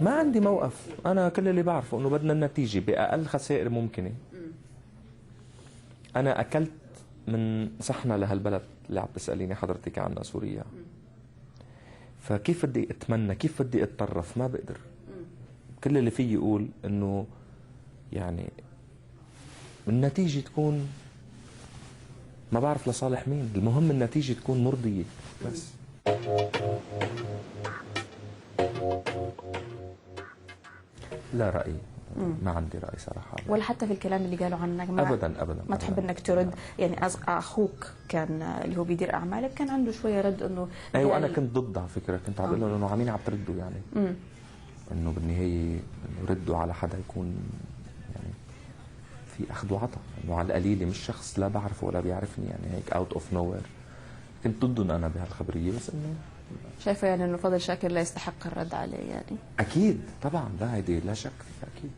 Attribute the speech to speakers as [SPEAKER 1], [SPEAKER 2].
[SPEAKER 1] ما عندي موقف، انا كل اللي بعرفه انه بدنا النتيجه باقل خسائر ممكنه. انا اكلت من صحنه لهالبلد اللي عم تساليني حضرتك عنها، سوريا. فكيف بدي اتمنى، كيف بدي اتطرف؟ ما بقدر. كل اللي فيي يقول انه يعني النتيجه تكون، ما بعرف لصالح مين، المهم النتيجه تكون مرضيه بس. لا رأي، ما عندي رأي صراحة.
[SPEAKER 2] ولا حتى في الكلام اللي قالوا عنك؟ ما
[SPEAKER 1] أبدا أبدا
[SPEAKER 2] ما تحب انك ترد؟ يعني اخوك كان اللي هو بيدير اعمالك كان عنده شويه رد انه
[SPEAKER 1] ايوه انا كنت ضد على فكره، كنت عم بقول لهم انه عمين عم تردوا يعني انه بالنهايه انه ردوا على حدا يكون يعني في اخذ وعطاء، انه على القليله مش شخص لا بعرفه ولا بيعرفني يعني هيك اوت اوف نو وير. كنت ضدهم انا بهالخبريه، بس انه
[SPEAKER 2] شايفه يعني انه فضل شاكر لا يستحق الرد عليه يعني.
[SPEAKER 1] اكيد طبعا، لا هيدي لا شك فيها اكيد.